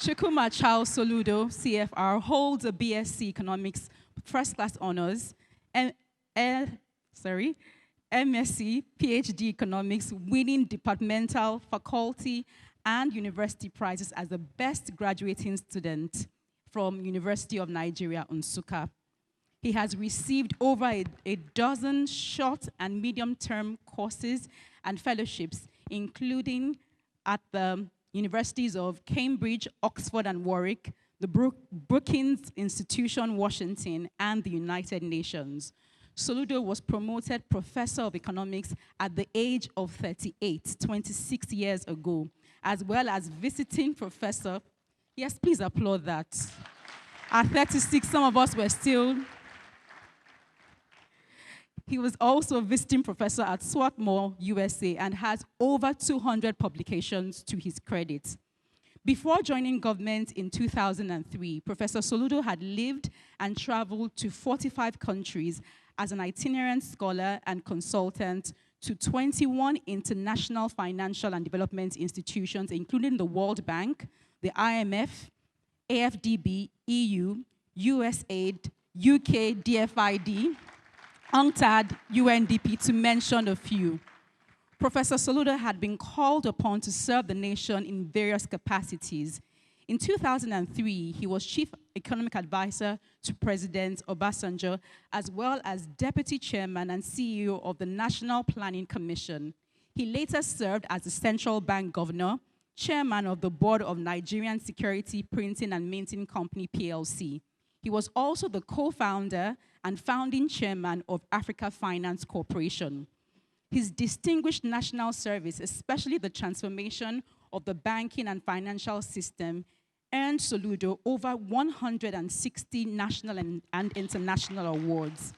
Chukwuma Charles Soludo, CFR, holds a BSc Economics first-class honors, MSc, PhD Economics, winning departmental, faculty, and university prizes as the best graduating student from University of Nigeria, Nsukka. He has received over a dozen short and medium-term courses and fellowships, including at the universities of Cambridge, Oxford, and Warwick, the Brookings Institution, Washington, and the United Nations. Soludo was promoted Professor of Economics at the age of 38, 26 years ago, as well as visiting professor. Yes, please applaud that. At 36, some of us were still. He was also a visiting professor at Swarthmore, USA, and has over 200 publications to his credit. Before joining government in 2003, Professor Soludo had lived and traveled to 45 countries as an itinerant scholar and consultant to 21 international financial and development institutions, including the World Bank, the IMF, AFDB, EU, USAID, UK, DFID, UNCTAD, UNDP, to mention a few. Professor Soludo had been called upon to serve the nation in various capacities. In 2003, he was Chief Economic Advisor to President Obasanjo, as well as Deputy Chairman and CEO of the National Planning Commission. He later served as the Central Bank Governor, Chairman of the Board of Nigerian Security Printing and Minting Company, PLC. He was also the co-founder and founding chairman of Africa Finance Corporation. His distinguished national service, especially the transformation of the banking and financial system, earned Soludo over 160 national and international awards,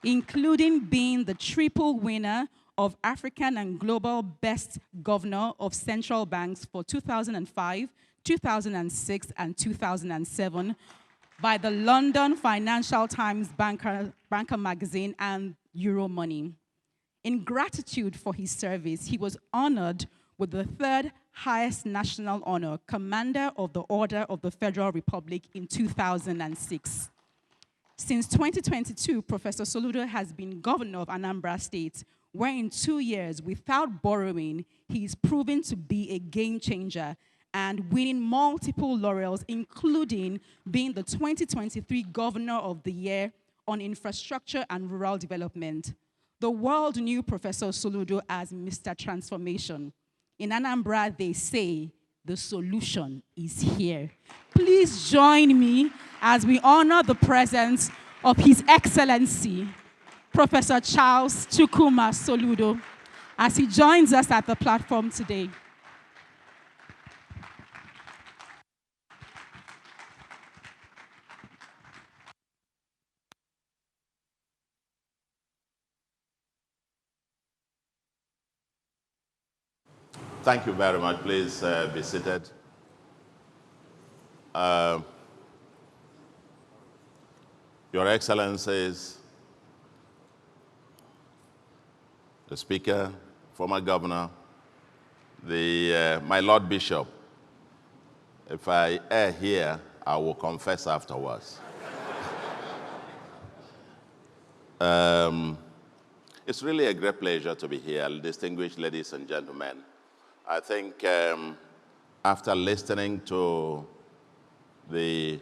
including being the triple winner of African and Global Best Governor of Central Banks for 2005, 2006, and 2007 by the London Financial Times Banker magazine and Euromoney. In gratitude for his service, he was honored with the third highest national honor, Commander of the Order of the Federal Republic, in 2006. Since 2022, Professor Soludo has been governor of Anambra State, where in 2 years, without borrowing, he is proven to be a game changer and winning multiple laurels, including being the 2023 Governor of the Year on Infrastructure and Rural Development. The world knew Professor Soludo as Mr. Transformation. In Anambra, they say, the solution is here. Please join me as we honor the presence of His Excellency, Professor Charles Chukwuma Soludo, as he joins us at the platform today. Thank you very much. Please be seated. Your Excellencies, the Speaker, former Governor, my Lord Bishop, if I err here, I will confess afterwards. It's really a great pleasure to be here, distinguished ladies and gentlemen. I think after listening to the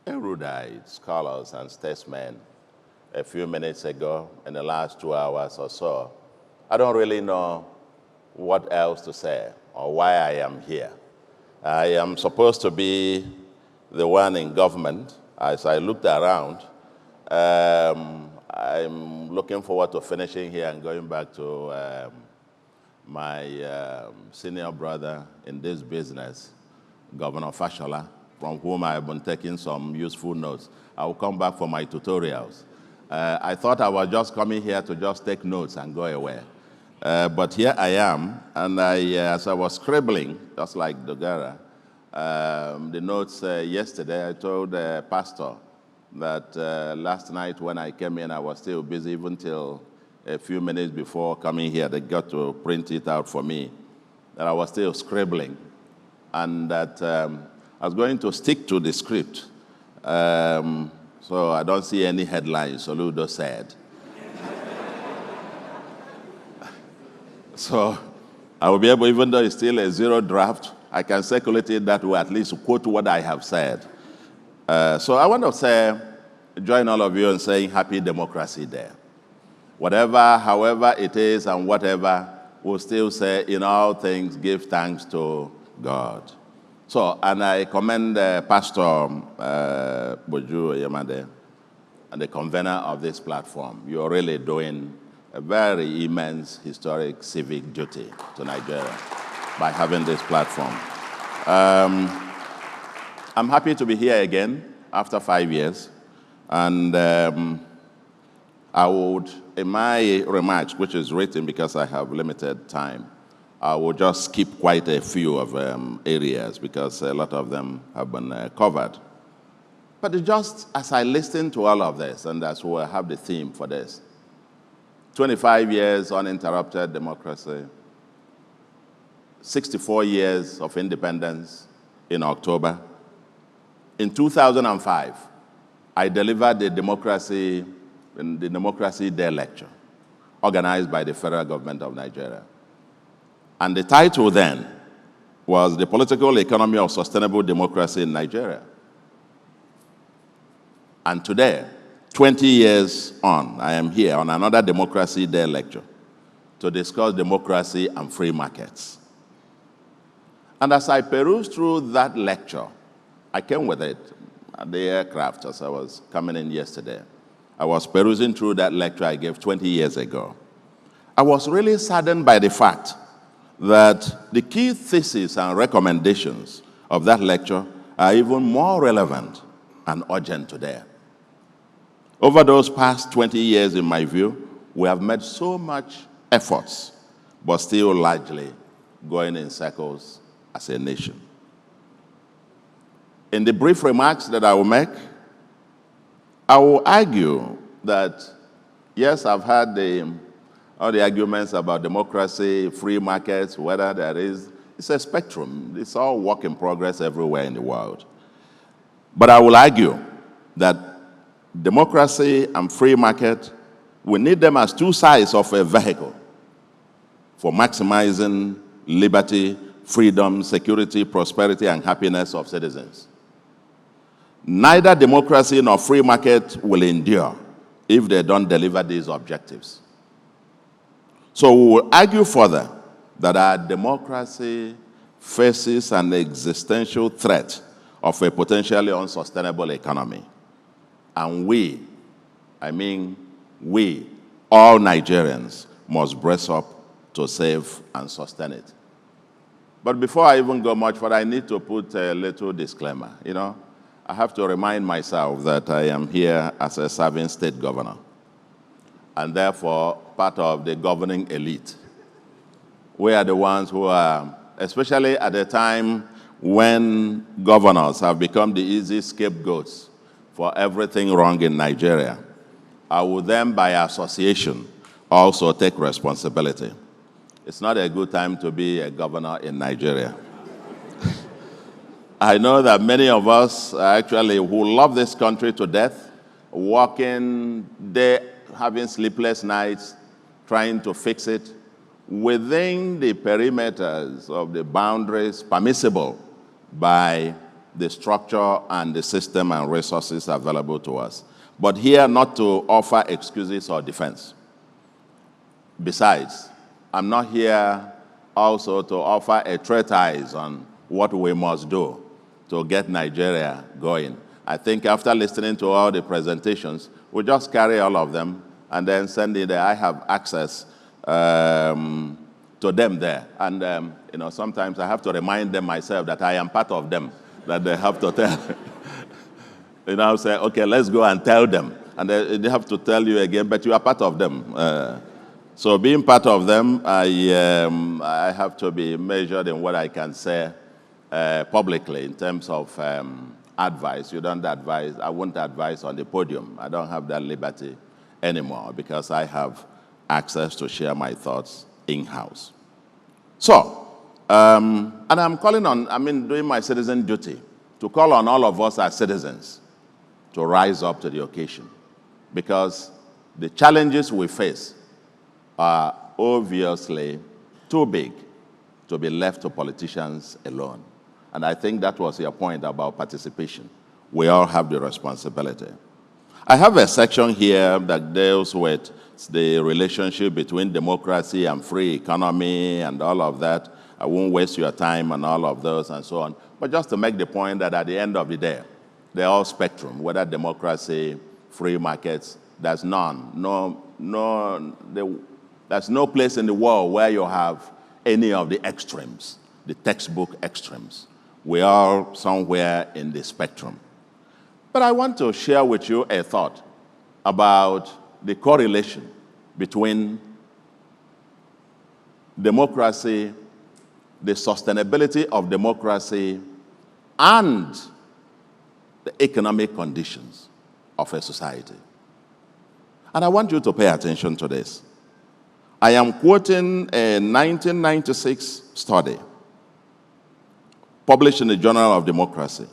erudite scholars and statesmen a few minutes ago, in the last 2 hours or so, I don't really know what else to say or why I am here. I am supposed to be the one in government. As I looked around, I'm looking forward to finishing here and going back to my senior brother in this business, Governor Fashola, from whom I've been taking some useful notes. I will come back for my tutorials. I thought I was just coming here to just take notes and go away. But here I am, and as I was scribbling, just like Dogara, the notes yesterday, I told the pastor that last night when I came in, I was still busy even till a few minutes before coming here. They got to print it out for me, that I was still scribbling. and that I was going to stick to the script. So I don't see any headlines, Soludo said. So I will be able, even though it's still a zero draft, I can circulate it that way, at least quote what I have said. So I want to join all of you in saying Happy Democracy Day. Whatever, however it is and whatever, we'll still say in all things give thanks to God. So, and I commend Pastor Boju Yamade and the convener of this platform. You're really doing a very immense historic civic duty to Nigeria by having this platform. I'm happy to be here again after 5 years, and I would, in my remarks, which is written because I have limited time, I will just skip quite a few of areas because a lot of them have been covered. But just as I listen to all of this, and that's why I have the theme for this, 25 years uninterrupted democracy, 64 years of independence in October. In 2005, I delivered the Democracy Day lecture organized by the federal government of Nigeria. And the title then was The Political Economy of Sustainable Democracy in Nigeria. And today, 20 years on, I am here on another Democracy Day lecture to discuss democracy and free markets. And as I perused through that lecture, I came with it at the aircraft as I was coming in yesterday. I was perusing through that lecture I gave 20 years ago. I was really saddened by the fact that the key theses and recommendations of that lecture are even more relevant and urgent today. Over those past 20 years, in my view, we have made so much efforts, but still largely going in circles as a nation. In the brief remarks that I will make, I will argue that, yes, I've had all the arguments about democracy, free markets, whether there is, it's a spectrum. It's all work in progress everywhere in the world. But I will argue that democracy and free market, we need them as two sides of a vehicle for maximizing liberty, freedom, security, prosperity, and happiness of citizens. Neither democracy nor free market will endure if they don't deliver these objectives. So we will argue further that our democracy faces an existential threat of a potentially unsustainable economy. And we, all Nigerians, must brace up to save and sustain it. But before I even go much further, I need to put a little disclaimer. I have to remind myself that I am here as a serving state governor, and therefore part of the governing elite. We are the ones who are, especially at a time when governors have become the easy scapegoats for everything wrong in Nigeria, I will then, by association, also take responsibility. It's not a good time to be a governor in Nigeria. I know that many of us actually who love this country to death, working day, having sleepless nights, trying to fix it within the perimeters of the boundaries permissible by the structure and the system and resources available to us. But here not to offer excuses or defense. Besides, I'm not here also to offer a treatise on what we must do to get Nigeria going. I think after listening to all the presentations, we'll just carry all of them and then send it there. I have access to them there. And, sometimes I have to remind them myself that I am part of them, that they have to tell. Say, okay, let's go and tell them. And they have to tell you again, but you are part of them. So being part of them, I have to be measured in what I can say publicly in terms of advice. You don't advise. I won't advise on the podium. I don't have that liberty anymore because I have access to share my thoughts in-house. So, And I'm doing my citizen duty to call on all of us as citizens to rise up to the occasion, because the challenges we face are obviously too big to be left to politicians alone. And I think that was your point about participation. We all have the responsibility. I have a section here that deals with the relationship between democracy and free economy and all of that. I won't waste your time on all of those and so on. But just to make the point that at the end of the day, they're all spectrum, whether democracy, free markets, there's none. There's no place in the world where you have any of the extremes, the textbook extremes. We are somewhere in the spectrum. But I want to share with you a thought about the correlation between democracy, the sustainability of democracy, and the economic conditions of a society. And I want you to pay attention to this. I am quoting a 1996 study published in the Journal of Democracy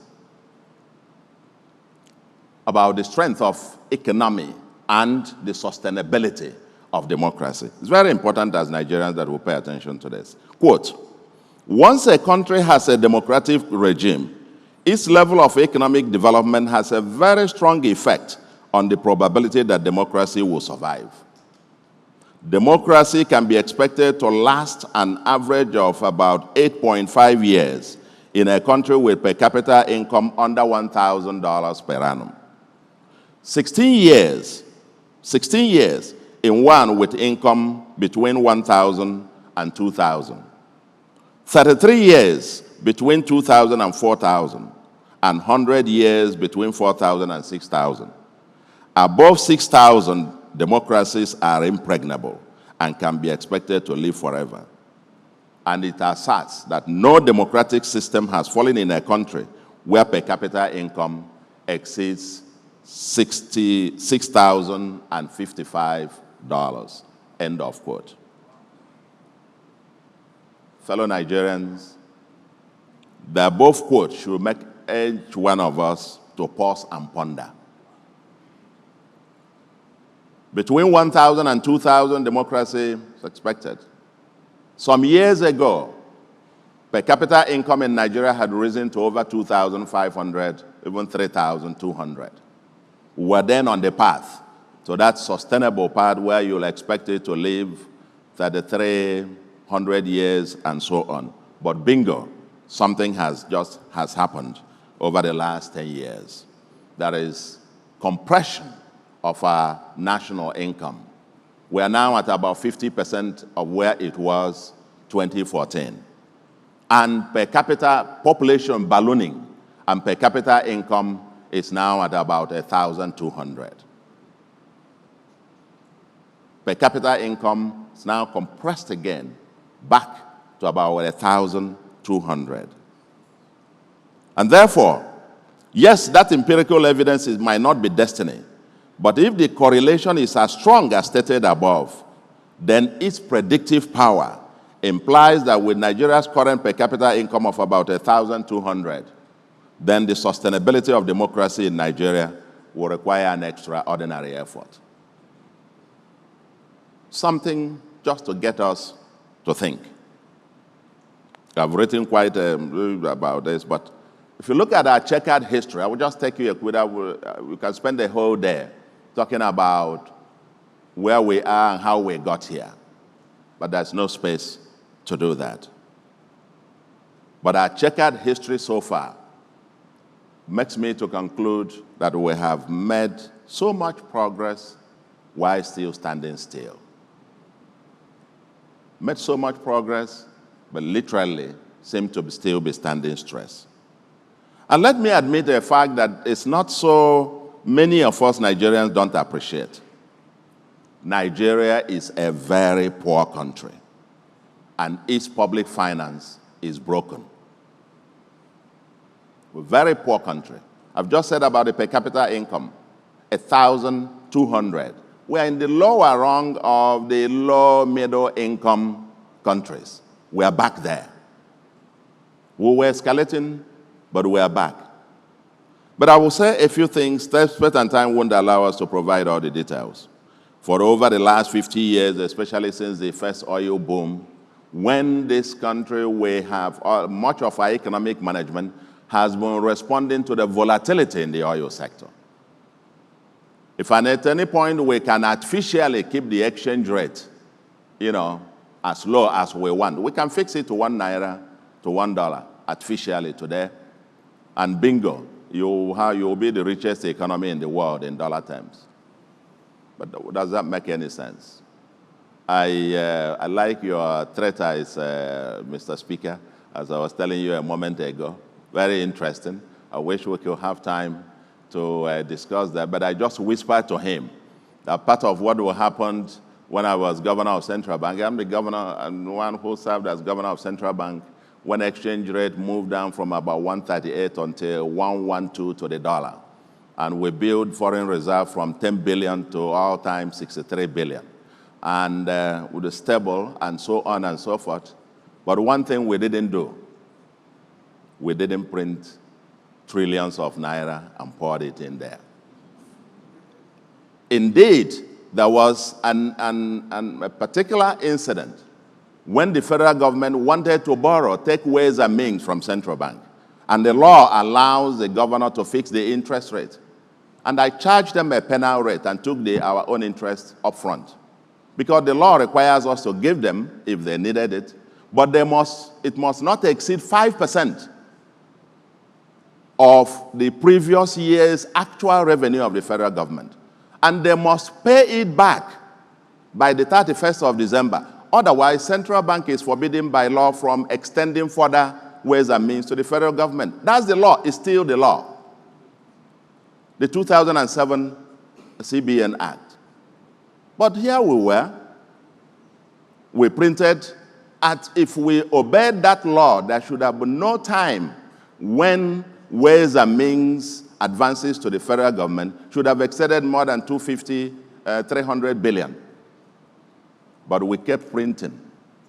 about the strength of economy and the sustainability of democracy. It's very important as Nigerians that we pay attention to this. Quote, once a country has a democratic regime, its level of economic development has a very strong effect on the probability that democracy will survive. Democracy can be expected to last an average of about 8.5 years in a country with per capita income under $1,000 per annum. 16 years in one with income between 1,000 and 2,000. 33 years between 2,000 and 4,000, and 100 years between 4,000 and 6,000. Above 6,000, democracies are impregnable and can be expected to live forever. And it asserts that no democratic system has fallen in a country where per capita income exceeds $6,055. End of quote. Fellow Nigerians, the above quote should make each one of us to pause and ponder. Between 1,000 and 2,000, democracy is expected. Some years ago, per capita income in Nigeria had risen to over 2,500, even 3,200. We were then on the path to that sustainable path where you'll expect it to live 3,300 years and so on. But bingo, something has happened over the last 10 years. That is compression of our national income. We are now at about 50% of where it was 2014. And per capita population ballooning and per capita income is now at about 1,200. Per capita income is now compressed again back to about 1,200. And therefore, yes, that empirical evidence might not be destiny, but if the correlation is as strong as stated above, then its predictive power implies that with Nigeria's current per capita income of about 1,200, then the sustainability of democracy in Nigeria will require an extraordinary effort. Something just to get us to think. I've written quite about this, but if you look at our checkered history, I will just take you we can spend the whole day talking about where we are and how we got here. But there's no space to do that. But our checkered history so far makes me to conclude that we have made so much progress while still standing still. Made so much progress, but literally seem to still be standing stress. And let me admit the fact that it's not so many of us Nigerians don't appreciate. Nigeria is a very poor country, and its public finance is broken. We're a very poor country. I've just said about the per capita income, 1,200. We're in the lower rung of the low middle income countries. We are back there. We were escalating, but we are back. But I will say a few things. Space and time won't allow us to provide all the details. For over the last 50 years, especially since the first oil boom, when this country we have much of our economic management has been responding to the volatility in the oil sector. If at any point we can artificially keep the exchange rate, as low as we want, we can fix it to 1 naira to $1 artificially today, and bingo, you'll be the richest economy in the world in dollar terms. But does that make any sense? I like your treatise, Mr. Speaker, as I was telling you a moment ago. Very interesting. I wish we could have time to discuss that, but I just whispered to him that part of what happened when I was governor of Central Bank, I'm the governor and one who served as governor of Central Bank when exchange rate moved down from about 138 until 112 to the dollar. And we built foreign reserve from 10 billion to all-time 63 billion. And with the stable and so on and so forth. But one thing we didn't do, we didn't print trillions of naira and pour it in there. Indeed, there was a particular incident when the federal government wanted to borrow, take ways and means from central bank. And the law allows the governor to fix the interest rate. And I charged them a penal rate and took our own interest up front. Because the law requires us to give them if they needed it, but it must not exceed 5% of the previous year's actual revenue of the federal government. And they must pay it back by the 31st of December. Otherwise, central bank is forbidden by law from extending further ways and means to the federal government. That's the law. It's still the law. The 2007 CBN Act. But here we were. We printed, if we obeyed that law, there should have been no time when ways and means advances to the federal government should have exceeded more than 300 billion. But we kept printing.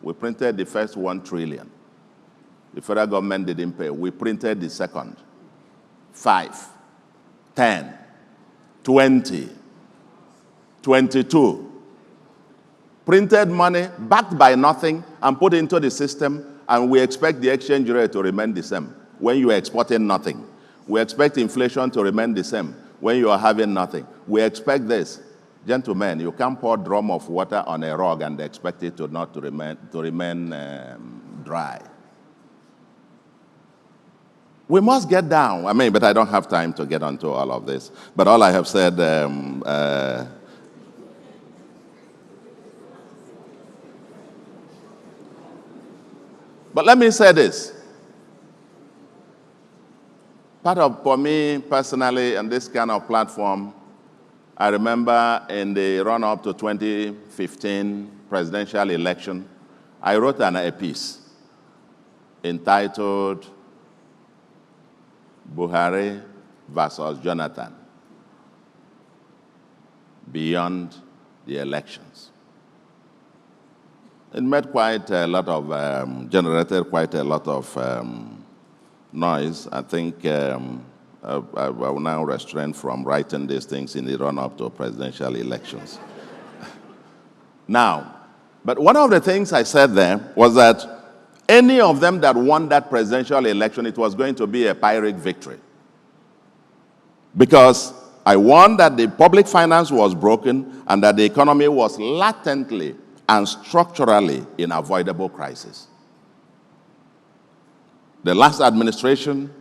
We printed the first 1 trillion. The federal government didn't pay. We printed the second. 5, 10, 20, 22. Printed money backed by nothing and put into the system, and we expect the exchange rate to remain the same when you are exporting nothing. We expect inflation to remain the same when you are having nothing. We expect this. Gentlemen, you can't pour a drum of water on a rug and expect it to remain dry. We must get down. But I don't have time to get onto all of this. But all I have said, but let me say this. For me personally, on this kind of platform, I remember in the run-up to 2015 presidential election, I wrote a piece entitled Buhari versus Jonathan, Beyond the Elections. It made quite a lot of, generated quite a lot of noise. I think I will now restrain from writing these things in the run-up to presidential elections. Now, but one of the things I said there was that any of them that won that presidential election, it was going to be a Pyrrhic victory. Because I warned that the public finance was broken and that the economy was latently and structurally in avoidable crisis. The last administration,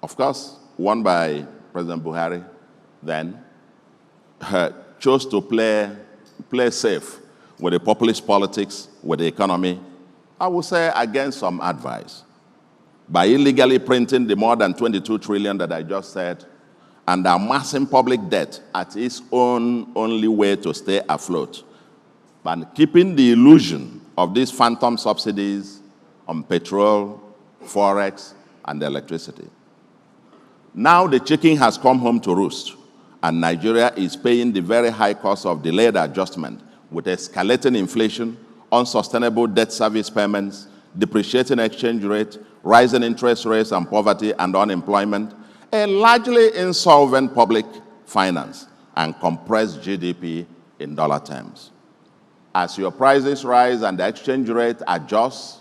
of course, won by President Buhari then, chose to play safe with the populist politics, with the economy, I would say against some advice, by illegally printing the more than 22 trillion that I just said, and amassing public debt at its only way to stay afloat, and keeping the illusion of these phantom subsidies on petrol, forex, and electricity. Now the chicken has come home to roost, and Nigeria is paying the very high cost of delayed adjustment with escalating inflation, unsustainable debt service payments, depreciating exchange rate, rising interest rates and poverty and unemployment, a largely insolvent public finance, and compressed GDP in dollar terms. As your prices rise and the exchange rate adjusts,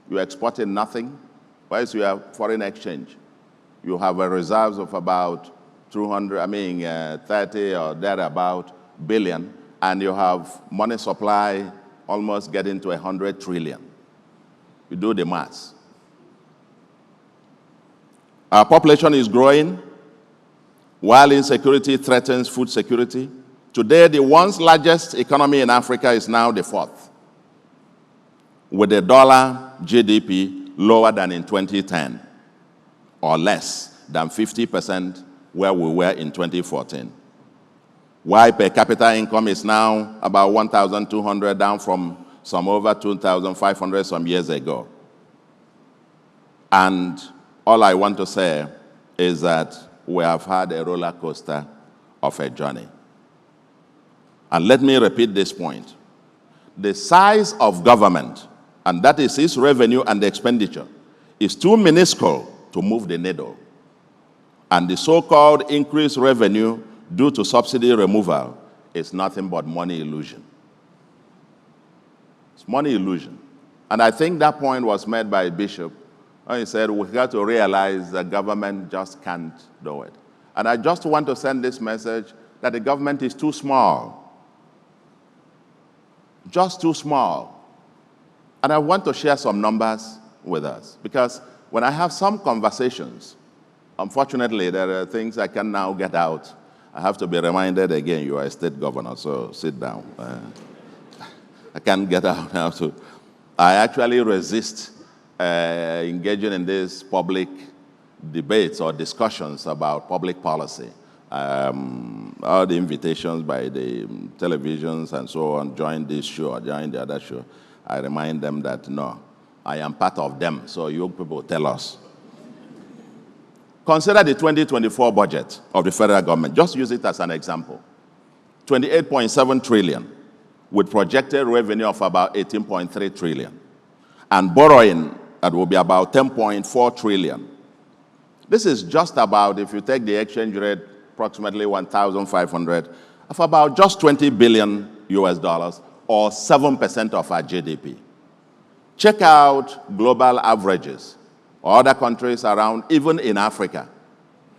you're exporting nothing. Whereas you have foreign exchange. You have a reserves of about 30 or thereabout billion, and you have money supply almost getting to 100 trillion. You do the maths. Our population is growing, while insecurity threatens food security. Today, the once largest economy in Africa is now the fourth, with the dollar GDP lower than in 2010, or less than 50% where we were in 2014. While per capita income is now about 1,200, down from some over 2,500 some years ago. And all I want to say is that we have had a roller coaster of a journey. And let me repeat this point. The size of government, and that is its revenue and expenditure, is too minuscule to move the needle. And the so-called increased revenue due to subsidy removal is nothing but money illusion. It's money illusion. And I think that point was made by Bishop when he said we got to realize that government just can't do it. And I just want to send this message that the government is too small. Just too small. And I want to share some numbers with us, because when I have some conversations, unfortunately, there are things I can now get out. I have to be reminded again, you are a state governor, so sit down. I can't get out now. So I actually resist engaging in these public debates or discussions about public policy. All the invitations by the televisions and so on, join this show or join the other show, I remind them that no, I am part of them, so you people tell us. Consider the 2024 budget of the federal government. Just use it as an example. 28.7 trillion with projected revenue of about 18.3 trillion. And borrowing that will be about 10.4 trillion. This is just about, if you take the exchange rate, approximately 1,500, of about just 20 billion US dollars, or 7% of our GDP. Check out global averages. Other countries around, even in Africa,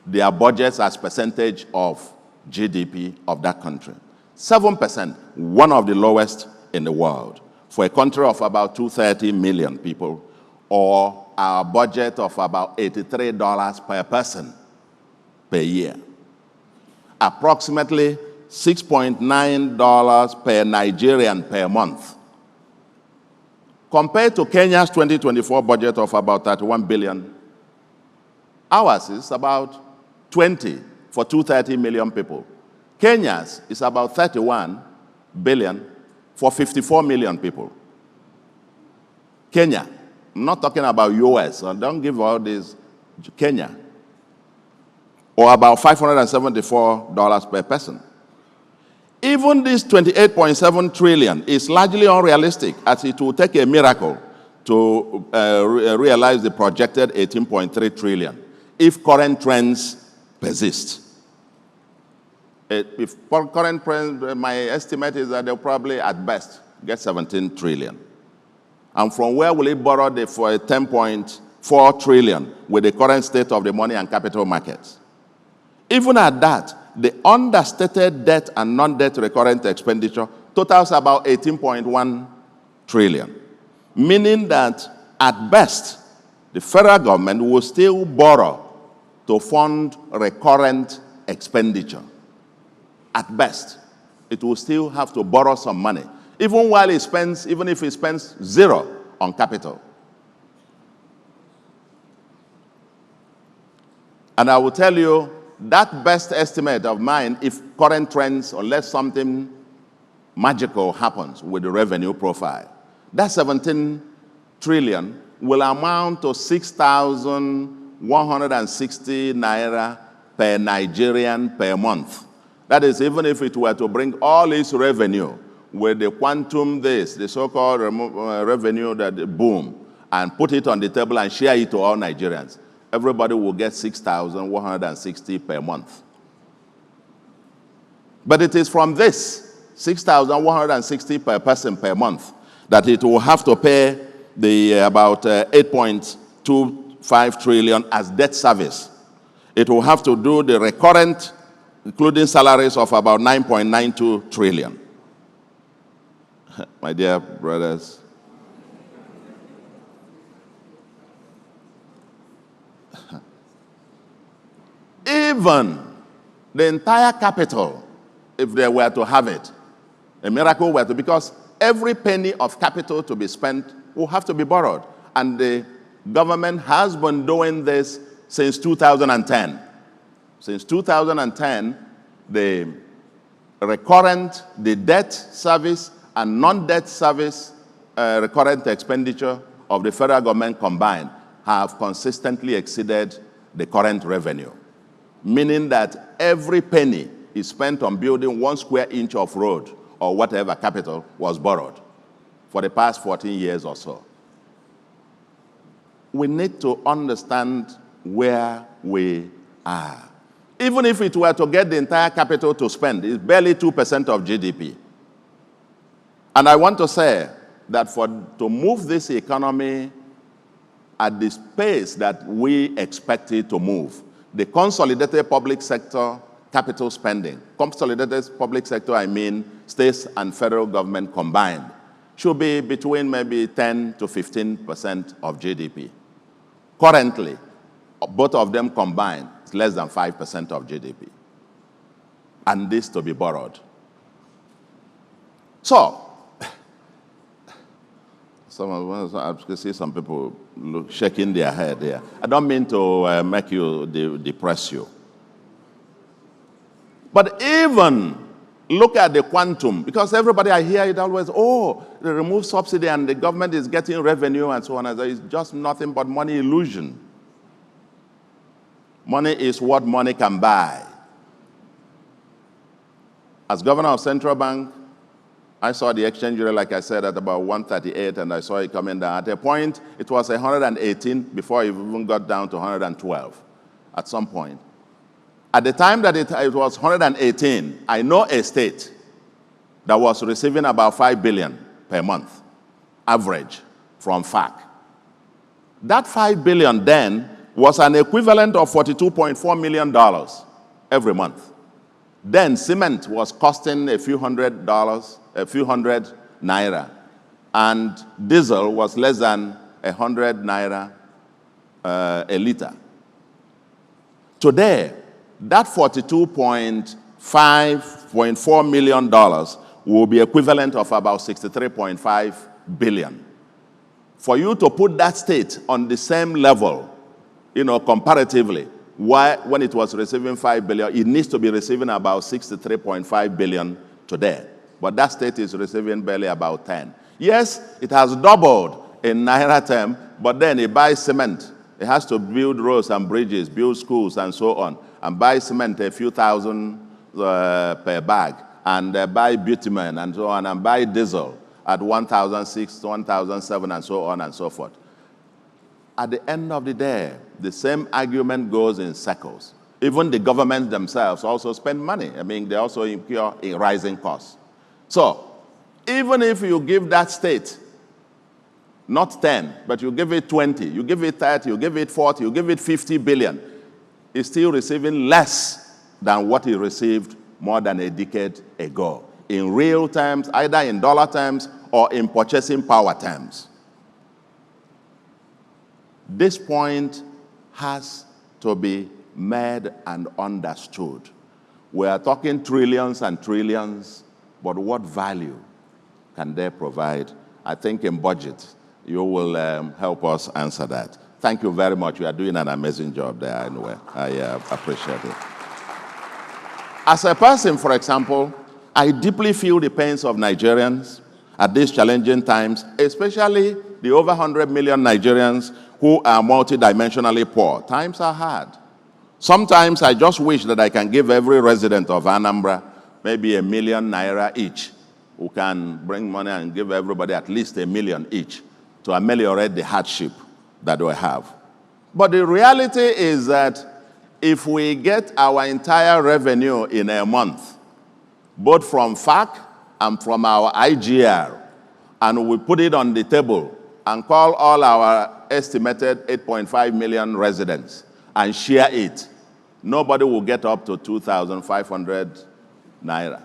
their budgets as percentage of GDP of that country. 7%, one of the lowest in the world. For a country of about 230 million people, or our budget of about $83 per person per year. Approximately $6.9 per Nigerian per month. Compared to Kenya's 2024 budget of about 31 billion, ours is about 20 for 230 million people. Kenya's is about 31 billion for 54 million people. Kenya, I'm not talking about US, so don't give all this, Kenya. Or about $574 per person. Even this 28.7 trillion is largely unrealistic, as it will take a miracle to realize the projected 18.3 trillion if current trends persist. If current trends, my estimate is that they'll probably at best get 17 trillion. And from where will it borrow for 10.4 trillion with the current state of the money and capital markets? Even at that, the understated debt and non-debt recurrent expenditure totals about 18.1 trillion, meaning that at best, the federal government will still borrow to fund recurrent expenditure. At best, it will still have to borrow some money, even if it spends zero on capital. And I will tell you, that best estimate of mine, if current trends, unless something magical happens with the revenue profile, that 17 trillion will amount to 6,160 naira per Nigerian per month. That is, even if it were to bring all its revenue with the quantum the so-called revenue that boom, and put it on the table and share it to all Nigerians, everybody will get 6,160 per month. But it is from this 6,160 per person per month that it will have to pay the about 8.25 trillion as debt service. It will have to do the recurrent, including salaries, of about 9.92 trillion. My dear brothers, even the entire capital, if they were to have it, a miracle were to, because every penny of capital to be spent will have to be borrowed. And the government has been doing this since 2010. Since 2010, the recurrent, the debt service and non-debt service recurrent expenditure of the federal government combined have consistently exceeded the current revenue, meaning that every penny is spent on building 1 square inch of road or whatever capital was borrowed for the past 14 years or so. We need to understand where we are. Even if it were to get the entire capital to spend, it's barely 2% of GDP. And I want to say that to move this economy at the pace that we expect it to move, the consolidated public sector capital spending, consolidated public sector, I mean states and federal government combined, should be between maybe 10 to 15% of GDP. Currently, both of them combined, it's less than 5% of GDP. And this to be borrowed. So, I can see some people shaking their head here. I don't mean to make you depress you. But even look at the quantum, because everybody I hear it always, oh, they remove subsidy and the government is getting revenue and so on. It's just nothing but money illusion. Money is what money can buy. As governor of Central Bank, I saw the exchange rate, like I said, at about 138, and I saw it coming down. At a point, it was 118 before it even got down to 112 at some point. At the time that it was 118, I know a state that was receiving about 5 billion per month, average, from FAC. That 5 billion then was an equivalent of $42.4 million every month. Then cement was costing a few hundred naira, and diesel was less than 100 naira a liter. Today, that $42.4 million will be equivalent of about 63.5 billion. For you to put that state on the same level, comparatively, when it was receiving 5 billion, it needs to be receiving about 63.5 billion today. But that state is receiving barely about 10. Yes, it has doubled in naira term, but then it buys cement. It has to build roads and bridges, build schools and so on, and buy cement a few thousand per bag, and buy bitumen and so on, and buy diesel at 1,006, 1,007, and so on and so forth. At the end of the day, the same argument goes in circles. Even the governments themselves also spend money. I mean, they also incur a rising cost. So, even if you give that state not 10, but you give it 20, you give it 30, you give it 40, you give it 50 billion, it's still receiving less than what it received more than a decade ago, in real terms, either in dollar terms or in purchasing power terms. This point has to be made and understood. We are talking trillions and trillions, but what value can they provide? I think in budget, you will help us answer that. Thank you very much. You are doing an amazing job there anyway. I appreciate it. As a person, for example, I deeply feel the pains of Nigerians at these challenging times, especially the over 100 million Nigerians who are multidimensionally poor. Times are hard. Sometimes I just wish that I can give every resident of Anambra maybe $1 million naira each, who can bring money and give everybody at least $1 million each. to ameliorate the hardship that we have. But the reality is that if we get our entire revenue in a month, both from FAC and from our IGR, and we put it on the table and call all our estimated 8.5 million residents and share it, nobody will get up to 2,500 naira.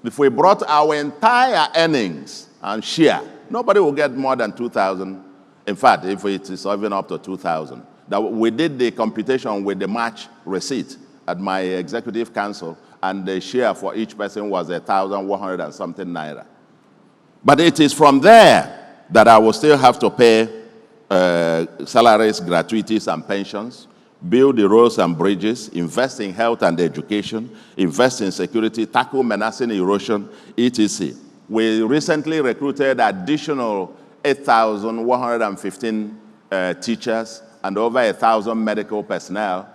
If we brought our entire earnings and share, nobody will get more than 2,000. In fact, if it is even up to 2,000. That we did the computation with the March receipt at my executive council, and the share for each person was 1,100 and something naira. But it is from there that I will still have to pay salaries, gratuities, and pensions, build the roads and bridges, invest in health and education, invest in security, tackle menacing erosion, etc. We recently recruited additional 8,115 teachers and over 1,000 medical personnel,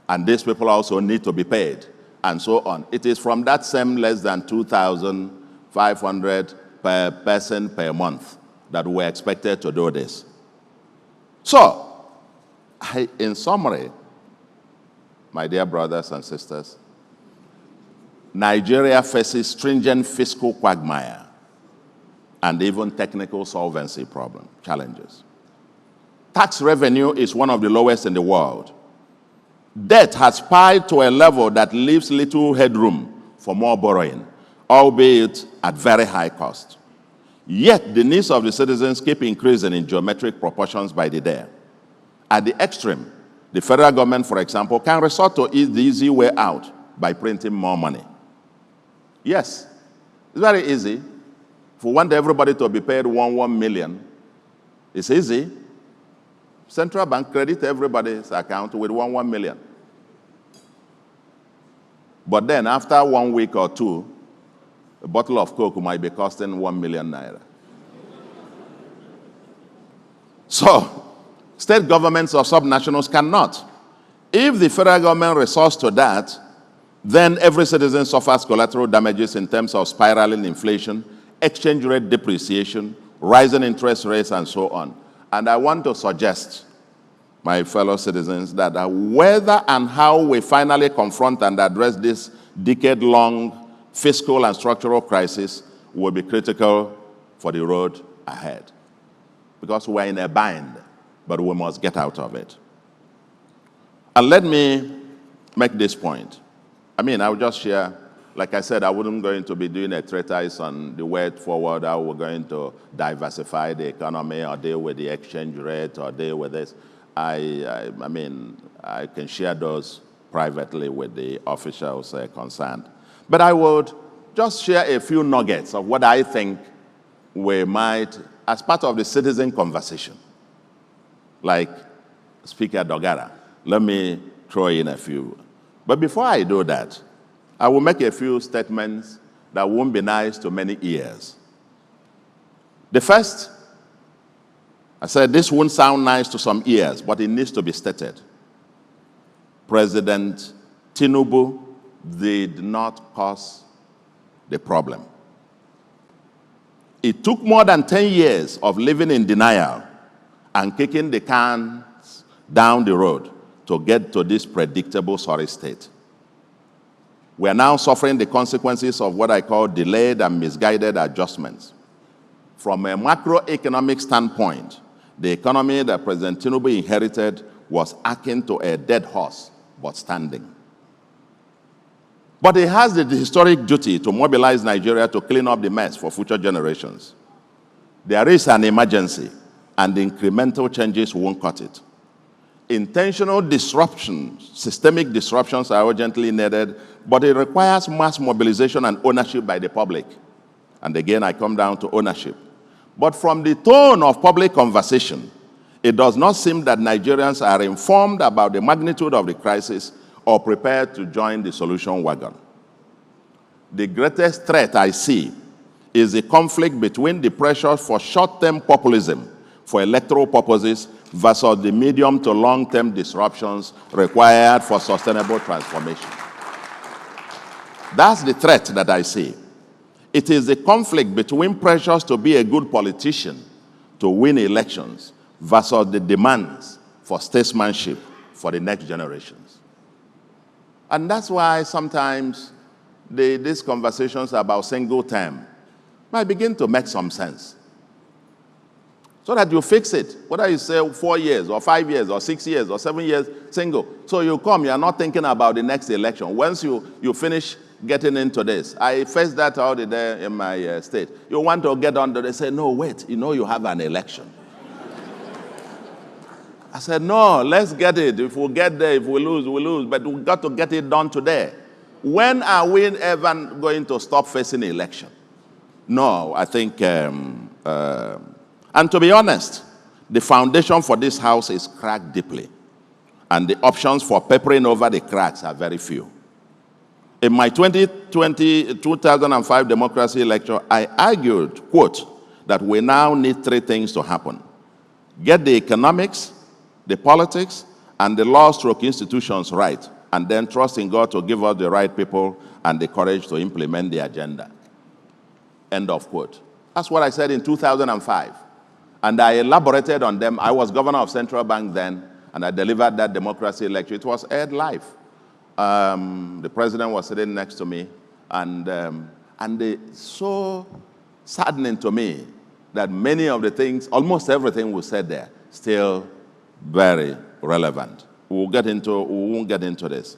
and these people also need to be paid, and so on. It is from that same less than 2,500 per person per month that we're expected to do this. So, in summary, my dear brothers and sisters, Nigeria faces stringent fiscal quagmire and even technical solvency challenges. Tax revenue is one of the lowest in the world. Debt has spiked to a level that leaves little headroom for more borrowing, albeit at very high cost. Yet the needs of the citizens keep increasing in geometric proportions by the day. At the extreme, the federal government, for example, can resort to the easy way out by printing more money. Yes, it's very easy. If we want everybody to be paid 1 million, it's easy. Central bank credit everybody's account with 1 million. But then after 1 week or two, a bottle of Coke might be costing 1 million naira. So, state governments or subnationals cannot. If the federal government resorts to that, then every citizen suffers collateral damages in terms of spiraling inflation, exchange rate depreciation, rising interest rates, and so on. And I want to suggest, my fellow citizens, that whether and how we finally confront and address this decade-long fiscal and structural crisis will be critical for the road ahead. Because we're in a bind, but we must get out of it. And let me make this point. I mean, I will just share, like I said, I wasn't going to be doing a treatise on the way forward, how we're going to diversify the economy or deal with the exchange rate or deal with this. I mean, I can share those privately with the officials concerned. But I would just share a few nuggets of what I think we might, as part of the citizen conversation, like Speaker Dogara, let me throw in a few. But before I do that, I will make a few statements that won't be nice to many ears. The first, I said this won't sound nice to some ears, but it needs to be stated. President Tinubu did not cause the problem. It took more than 10 years of living in denial and kicking the cans down the road to get to this predictable sorry state. We are now suffering the consequences of what I call delayed and misguided adjustments. From a macroeconomic standpoint, the economy that President Tinubu inherited was akin to a dead horse, but standing. But he has the historic duty to mobilize Nigeria to clean up the mess for future generations. There is an emergency, and incremental changes won't cut it. Intentional disruptions, systemic disruptions are urgently needed, but it requires mass mobilization and ownership by the public. And again, I come down to ownership. But from the tone of public conversation, it does not seem that Nigerians are informed about the magnitude of the crisis or prepared to join the solution wagon. The greatest threat I see is the conflict between the pressure for short-term populism for electoral purposes versus the medium to long-term disruptions required for sustainable transformation. That's the threat that I see. It is the conflict between pressures to be a good politician, to win elections, versus the demands for statesmanship for the next generations. And that's why sometimes these conversations about single term might begin to make some sense. So that you fix it, whether you say 4 years or 5 years or 6 years or 7 years single. So you come, you are not thinking about the next election. Once you finish getting into this, I faced that all the day in my state. You want to get on, they say, no, wait, you know you have an election. I said, no, let's get it. If we get there, if we lose, we lose. But we've got to get it done today. When are we ever going to stop facing election? No, I think, and to be honest, the foundation for this house is cracked deeply. And the options for papering over the cracks are very few. In my 2005 democracy lecture, I argued, quote, that we now need 3 things to happen. Get the economics, the politics, and the law/institutions right, and then trust in God to give us the right people and the courage to implement the agenda. End of quote. That's what I said in 2005. And I elaborated on them. I was governor of Central Bank then, and I delivered that democracy lecture. It was aired live. The president was sitting next to me, and it's so saddening to me that many of the things, almost everything we said there, still very relevant. We won't get into this.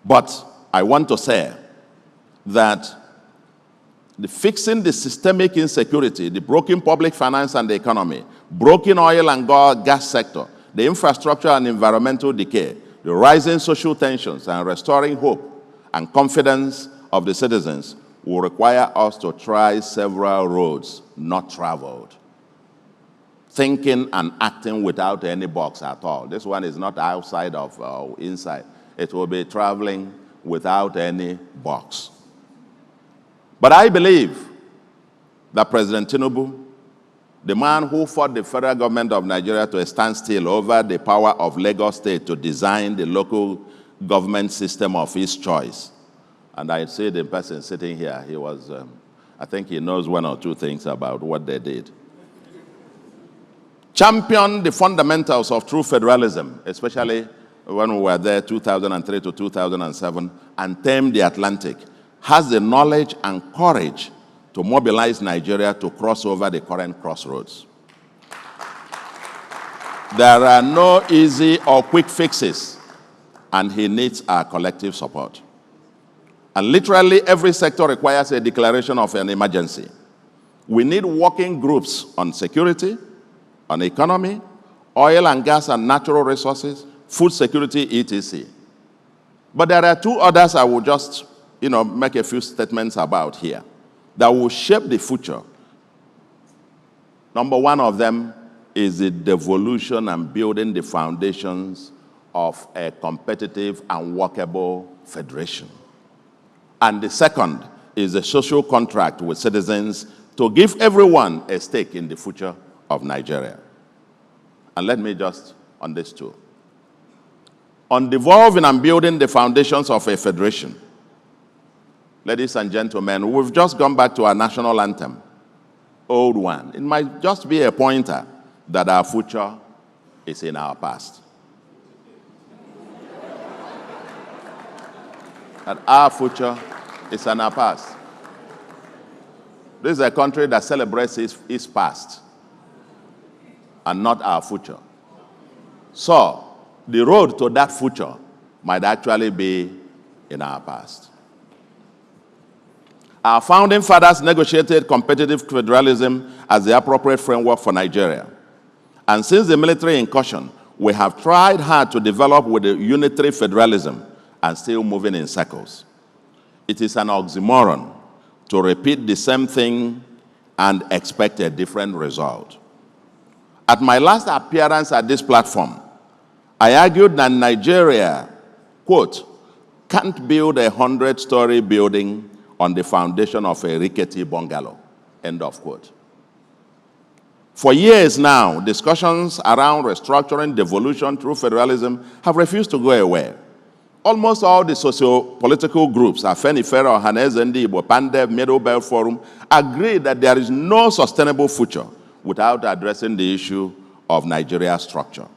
But I want to say that fixing the systemic insecurity, the broken public finance and the economy, broken oil and gas sector, the infrastructure and environmental decay, the rising social tensions, and restoring hope and confidence of the citizens will require us to try several roads not traveled. Thinking and acting without any box at all. This one is not outside of inside. It will be traveling without any box. But I believe that President Tinubu, the man who fought the federal government of Nigeria to a standstill over the power of Lagos State to design the local government system of his choice, and I see the person sitting here, he was, I think he knows 1 or 2 things about what they did. Championed the fundamentals of true federalism, especially when we were there 2003 to 2007, and tamed the Atlantic, has the knowledge and courage to mobilize Nigeria to cross over the current crossroads. There are no easy or quick fixes, and he needs our collective support. And literally every sector requires a declaration of an emergency. We need working groups on security, on economy, oil and gas and natural resources, food security, etc. But there are 2 others I will just, make a few statements about here that will shape the future. Number 1 of them is the devolution and building the foundations of a competitive and workable federation. And the second is a social contract with citizens to give everyone a stake in the future of Nigeria. And let me just, on this too. On devolving and building the foundations of a federation, ladies and gentlemen, we've just gone back to our national anthem, old one. It might just be a pointer that our future is in our past. That our future is in our past. This is a country that celebrates its past and not our future. So, the road to that future might actually be in our past. Our founding fathers negotiated competitive federalism as the appropriate framework for Nigeria. And since the military incursion, we have tried hard to develop with a unitary federalism and still moving in circles. It is an oxymoron to repeat the same thing and expect a different result. At my last appearance at this platform, I argued that Nigeria, quote, can't build a 100-story building on the foundation of a rickety bungalow, end of quote. For years now, discussions around restructuring devolution through federalism have refused to go away. almost all the socio-political groups, Afenifera, Ohaneze Ndị Igbo, Pandev, Middle Belt Forum, agree that there is no sustainable future without addressing the issue of Nigeria's structure.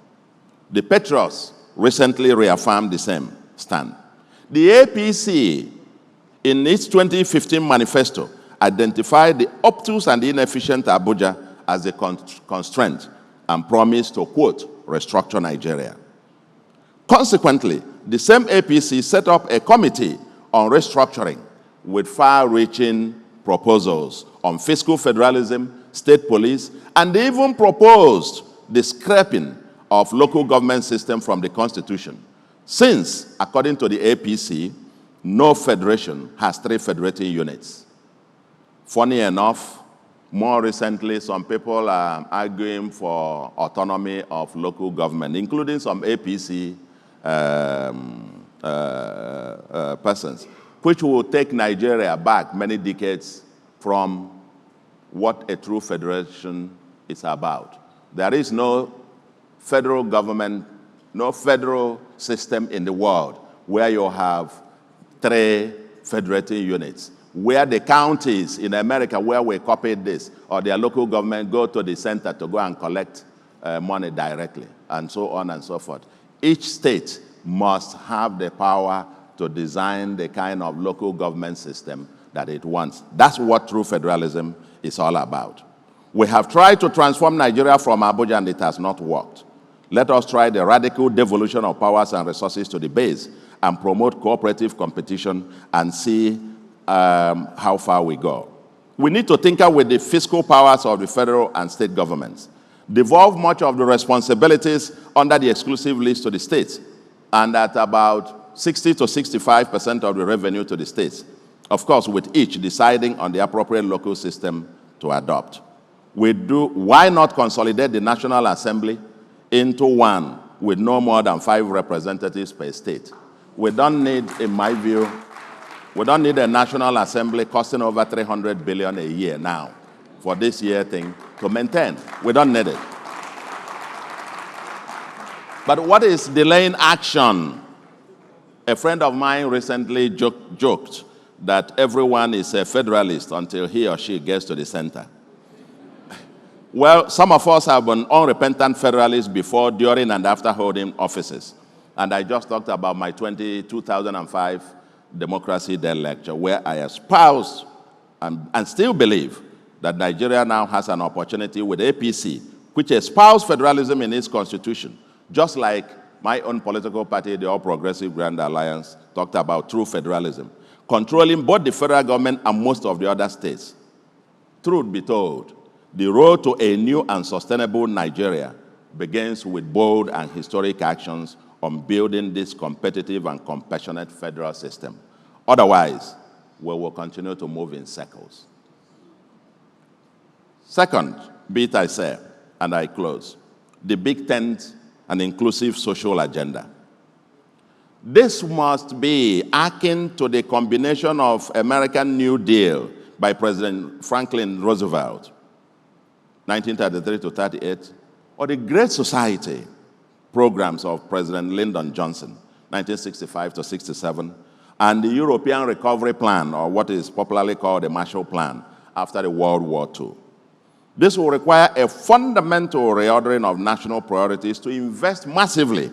The Patriots recently reaffirmed the same stand. The APC, in its 2015 manifesto, identified the obtuse and inefficient Abuja as a constraint and promised to, quote, restructure Nigeria. Consequently, the same APC set up a committee on restructuring with far-reaching proposals on fiscal federalism, state police, and they even proposed the scrapping of local government system from the Constitution, since, according to the APC, no federation has 3 federating units. Funny enough, more recently, some people are arguing for autonomy of local government, including some APC persons, which will take Nigeria back many decades from what a true federation is about. There is no federal government, no federal system in the world where you have 3 federating units, where the counties in America where we copied this, or their local government go to the center to go and collect money directly, and so on and so forth. Each state must have the power to design the kind of local government system that it wants. That's what true federalism is all about. We have tried to transform Nigeria from Abuja and it has not worked. Let us try the radical devolution of powers and resources to the base and promote cooperative competition and see how far we go. We need to tinker with the fiscal powers of the federal and state governments, devolve much of the responsibilities under the exclusive list to the states, and at about 60 to 65% of the revenue to the states, of course, with each deciding on the appropriate local system to adopt. Why not consolidate the National Assembly into one with no more than 5 representatives per state? We don't need, in my view, we don't need a National Assembly costing over 300 billion a year now for this year thing to maintain. We don't need it. But what is delaying action? A friend of mine recently joked that everyone is a federalist until he or she gets to the center. Well, some of us have been unrepentant federalists before, during, and after holding offices. And I just talked about my 2005 Democracy Day lecture, where I espoused and still believe that Nigeria now has an opportunity with APC, which espoused federalism in its constitution, just like my own political party, the All Progressive Grand Alliance, talked about true federalism, controlling both the federal government and most of the other states. Truth be told, the road to a new and sustainable Nigeria begins with bold and historic actions on building this competitive and compassionate federal system. Otherwise, we will continue to move in circles. Second bit I say, and I close, the big tent and inclusive social agenda. This must be akin to the combination of American New Deal by President Franklin Roosevelt, 1933 to 38, or the Great Society programs of President Lyndon Johnson, 1965 to 67, and the European Recovery Plan, or what is popularly called the Marshall Plan, after the World War II. This will require a fundamental reordering of national priorities to invest massively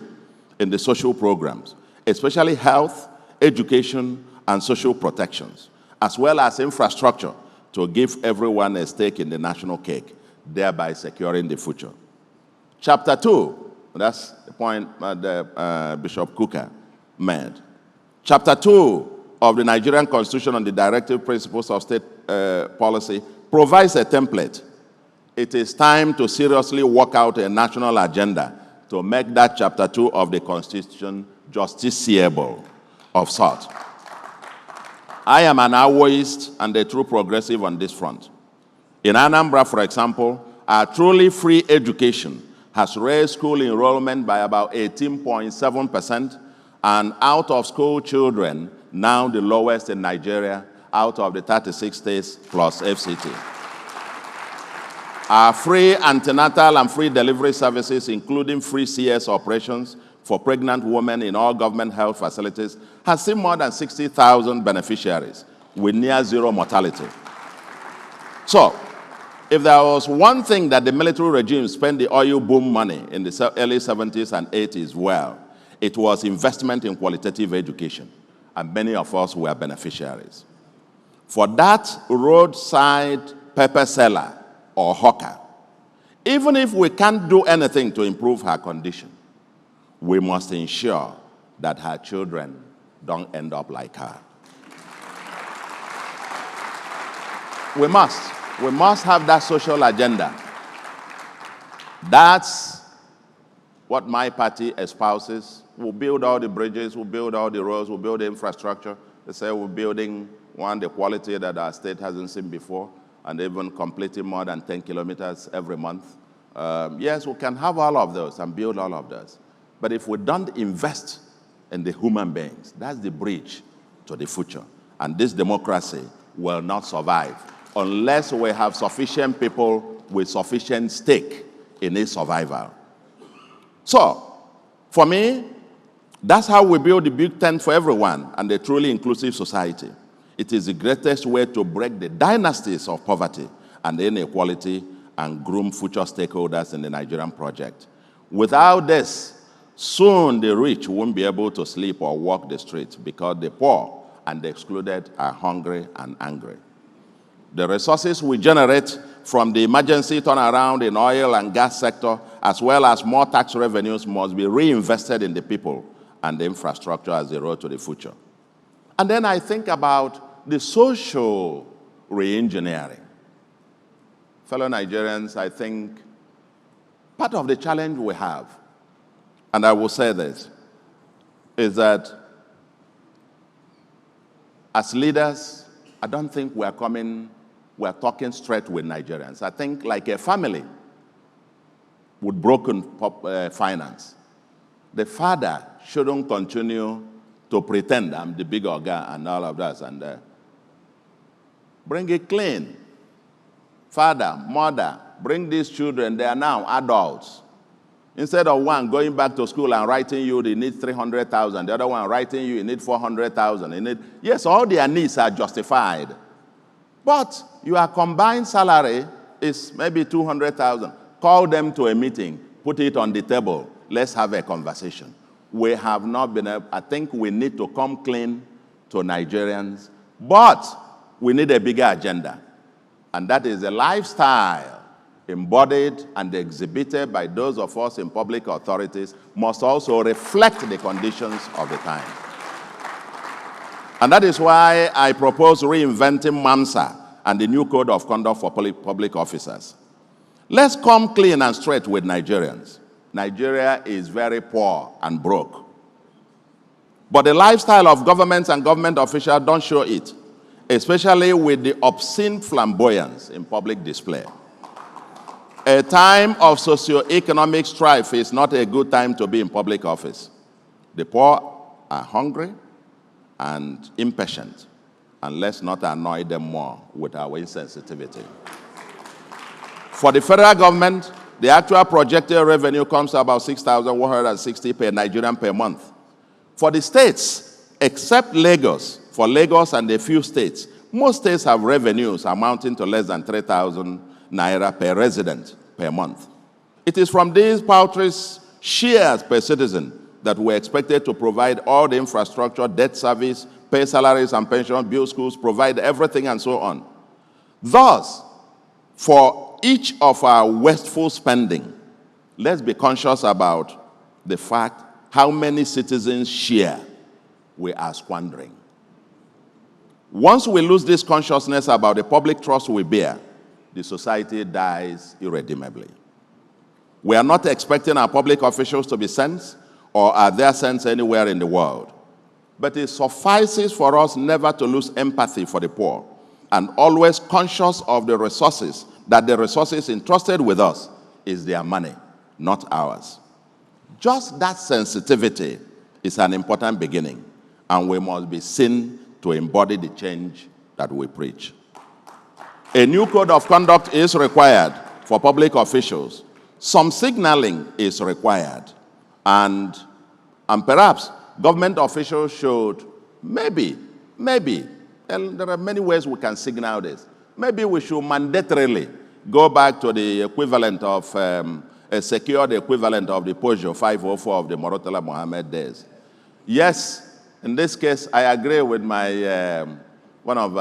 in the social programs, especially health, education, and social protections, as well as infrastructure to give everyone a stake in the national cake, thereby securing the future. Chapter 2, that's the point that Bishop Kuka made. Chapter 2 of the Nigerian Constitution on the Directive Principles of State Policy provides a template. It is time to seriously work out a national agenda to make that Chapter 2 of the Constitution justiciable of sort. I am an Awoist and a true progressive on this front. In Anambra, for example, our truly free education has raised school enrollment by about 18.7%, and out-of-school children, now the lowest in Nigeria, out of the 36 states plus FCT. Our free antenatal and free delivery services, including free CS operations, for pregnant women in all government health facilities has seen more than 60,000 beneficiaries with near zero mortality. So, if there was one thing that the military regime spent the oil boom money in the early 70s and 80s well, it was investment in qualitative education, and many of us were beneficiaries. For that roadside pepper seller or hawker, even if we can't do anything to improve her condition, we must ensure that her children don't end up like her. We must have that social agenda. That's what my party espouses. We'll build all the bridges, we'll build all the roads, we'll build the infrastructure. They say we're building the quality that our state hasn't seen before, and even completing more than 10 kilometers every month. Yes, we can have all of those and build all of those. But if we don't invest in the human beings, that's the bridge to the future. And this democracy will not survive unless we have sufficient people with sufficient stake in its survival. So, for me, that's how we build the big tent for everyone and a truly inclusive society. It is the greatest way to break the dynasties of poverty and inequality and groom future stakeholders in the Nigerian project. Without this, soon the rich won't be able to sleep or walk the streets because the poor and the excluded are hungry and angry. The resources we generate from the emergency turnaround in oil and gas sector, as well as more tax revenues, must be reinvested in the people and the infrastructure as the road to the future. And then I think about the social re-engineering. Fellow Nigerians, I think part of the challenge we have, and I will say this, is that as leaders, I don't think we're talking straight with Nigerians. I think like a family with broken finance, the father shouldn't continue to pretend I'm the big oga and all of that, and bring it clean. Father, mother, bring these children, they are now adults. Instead of one going back to school and writing you, they need 300,000. The other one writing you, need 400,000. Yes, all their needs are justified. But your combined salary is maybe 200,000. Call them to a meeting, put it on the table. Let's have a conversation. We have not been able, I think we need to come clean to Nigerians, but we need a bigger agenda. And that is a lifestyle embodied and exhibited by those of us in public authorities must also reflect the conditions of the time. And that is why I propose reinventing MAMSA and the new code of conduct for public officers. Let's come clean and straight with Nigerians. Nigeria is very poor and broke. But the lifestyle of governments and government officials don't show it, especially with the obscene flamboyance in public display. A time of socioeconomic strife is not a good time to be in public office. The poor are hungry and impatient, and let's not annoy them more with our insensitivity. For the federal government, the actual projected revenue comes to about 6,160 per Nigerian per month. For the states, except Lagos, for Lagos and a few states, most states have revenues amounting to less than 3,000 naira per resident per month. It is from these paltry shares per citizen that we're expected to provide all the infrastructure, debt service, pay salaries and pensions, build schools, provide everything and so on. Thus, for each of our wasteful spending, let's be conscious about the fact how many citizens' share we are squandering. Once we lose this consciousness about the public trust we bear, the society dies irredeemably. We are not expecting our public officials to be sent or are there sent anywhere in the world. But it suffices for us never to lose empathy for the poor and always conscious of the resources, that the resources entrusted with us is their money, not ours. Just that sensitivity is an important beginning, and we must be seen to embody the change that we preach. A new code of conduct is required for public officials. Some signaling is required, and And perhaps government officials should maybe, and there are many ways we can signal this, maybe we should mandatorily go back to the equivalent of, secure the equivalent of the Peugeot 504 of the Morotala Mohammed days. Yes, in this case, I agree with my, one of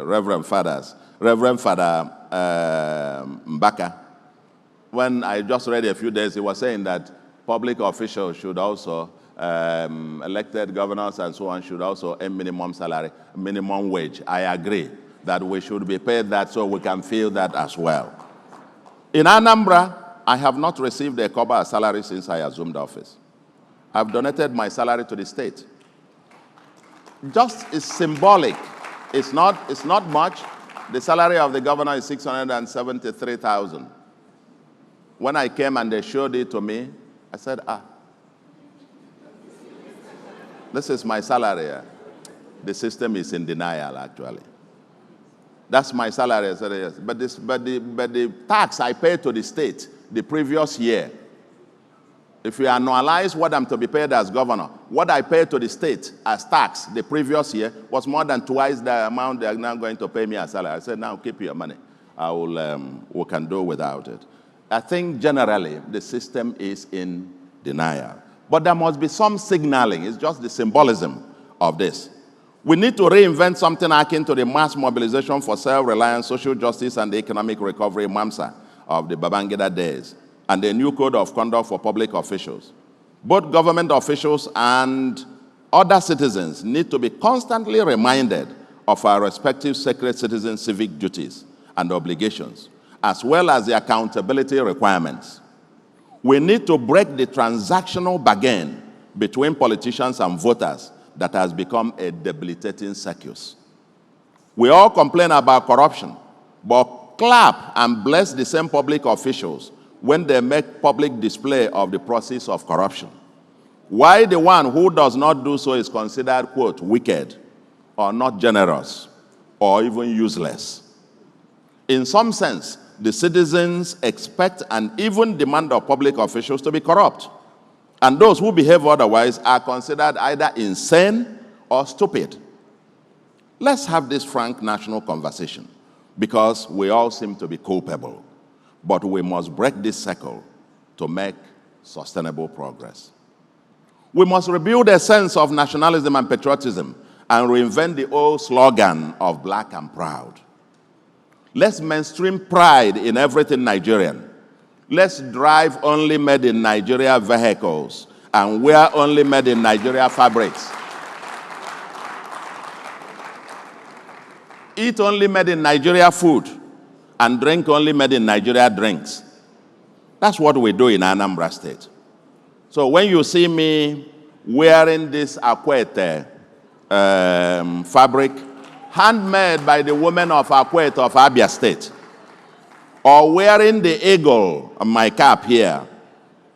Reverend Fathers, Reverend Father Mbaka. When I just read a few days, he was saying that public officials should also, elected governors and so on, should also earn minimum salary, minimum wage. I agree that we should be paid that so we can feel that as well. In Anambra, I have not received a kobo salary since I assumed office. I've donated my salary to the state. Just it's symbolic. It's not much. The salary of the governor is 673,000. When I came and they showed it to me, I said, this is my salary. The system is in denial, actually. That's my salary. I said, yes. But the tax I paid to the state the previous year, if you annualize what I'm to be paid as governor, what I paid to the state as tax the previous year was more than twice the amount they're now going to pay me as salary. I said, now keep your money. We can do without it. I think generally the system is in denial. But there must be some signaling. It's just the symbolism of this. We need to reinvent something akin to the mass mobilization for self-reliance, social justice, and economic recovery, MAMSA, of the Babangida days, and the new code of conduct for public officials. Both government officials and other citizens need to be constantly reminded of our respective sacred citizen civic duties and obligations, as well as the accountability requirements. We need to break the transactional bargain between politicians and voters that has become a debilitating circus. We all complain about corruption, but clap and bless the same public officials when they make public display of the process of corruption. Why the one who does not do so is considered, quote, wicked, or not generous, or even useless. In some sense, the citizens expect and even demand of public officials to be corrupt. And those who behave otherwise are considered either insane or stupid. Let's have this frank national conversation, because we all seem to be culpable. But we must break this cycle to make sustainable progress. We must rebuild a sense of nationalism and patriotism and reinvent the old slogan of black and proud. Let's mainstream pride in everything Nigerian. Let's drive only made in Nigeria vehicles and wear only made in Nigeria fabrics. Eat only made in Nigeria food and drink only made in Nigeria drinks. That's what we do in Anambra State. So when you see me wearing this Akwete fabric, handmade by the women of Akwete of Abia State, or wearing the eagle on my cap here,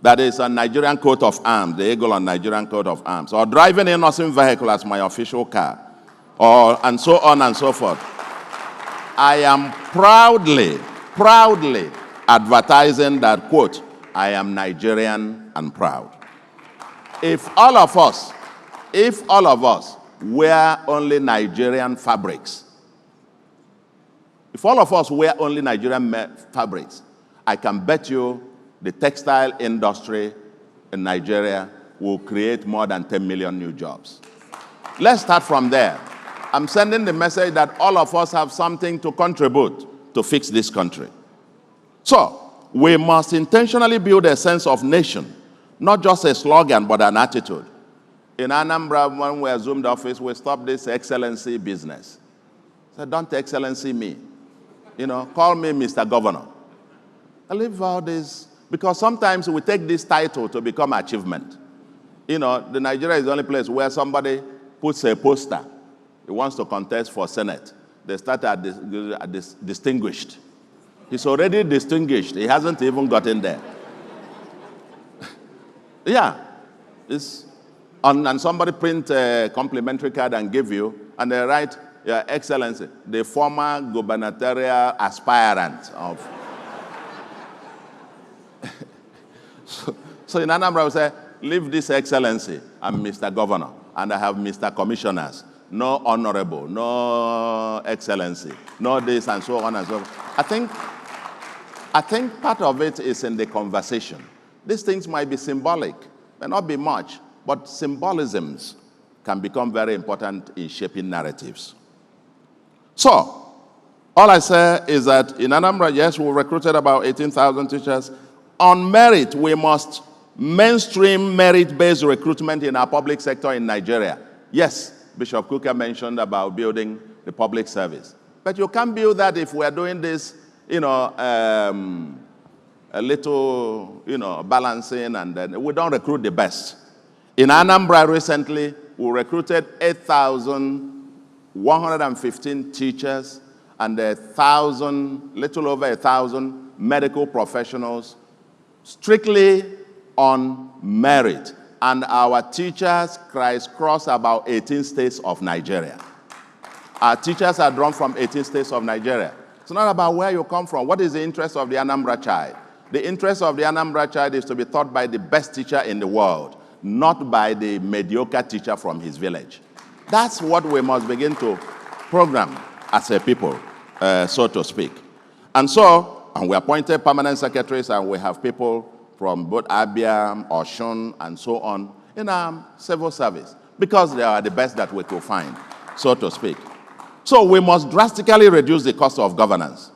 that is a Nigerian coat of arms, the eagle on Nigerian coat of arms, or driving a nursing vehicle as my official car, and so on and so forth. I am proudly advertising that, quote, I am Nigerian and proud. If all of us wear only Nigerian fabrics, if all of us wear only Nigerian fabrics, I can bet you the textile industry in Nigeria will create more than 10 million new jobs. Let's start from there. I'm sending the message that all of us have something to contribute to fix this country. So, we must intentionally build a sense of nation, not just a slogan, but an attitude. In Anambra, when we assumed office, we stopped this excellency business. So don't excellency me. Call me Mr. Governor. I leave all this, because sometimes we take this title to become achievement. The Nigeria is the only place where somebody puts a poster. He wants to contest for Senate. They start at this distinguished. He's already distinguished. He hasn't even gotten there. Yeah. And somebody print a complimentary card and give you, and they write, Your Excellency, the former gubernatorial aspirant of... So in Anambra, we say, leave this excellency. I'm Mr. Governor, and I have Mr. Commissioners. No honorable, no excellency, no this, and so on and so forth. I think part of it is in the conversation. These things might be symbolic, may not be much, but symbolisms can become very important in shaping narratives. So, all I say is that in Anambra, yes, we recruited about 18,000 teachers. On merit, we must mainstream merit-based recruitment in our public sector in Nigeria. Yes, Bishop Kuka mentioned about building the public service. But you can't build that if we're doing this, a little, balancing, and then we don't recruit the best. In Anambra recently, we recruited 8,115 teachers and little over 1,000 medical professionals, strictly on merit. And our teachers crisscross about 18 states of Nigeria. Our teachers are drawn from 18 states of Nigeria. It's not about where you come from. What is the interest of the Anambra child? The interest of the Anambra child is to be taught by the best teacher in the world, not by the mediocre teacher from his village. That's what we must begin to program as a people, so to speak. And we appointed permanent secretaries, and we have people from both Abia, Oshun, and so on in our civil service, because they are the best that we could find, so to speak. So we must drastically reduce the cost of governance.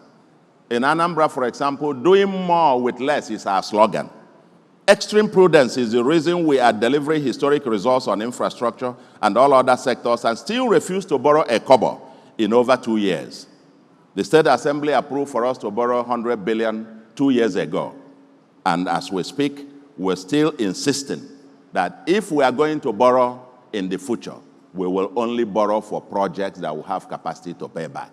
In Anambra, for example, doing more with less is our slogan. Extreme prudence is the reason we are delivering historic results on infrastructure and all other sectors and still refuse to borrow a kobo in over 2 years. The State Assembly approved for us to borrow 100 billion 2 years ago. And as we speak, we're still insisting that if we are going to borrow in the future, we will only borrow for projects that will have capacity to pay back.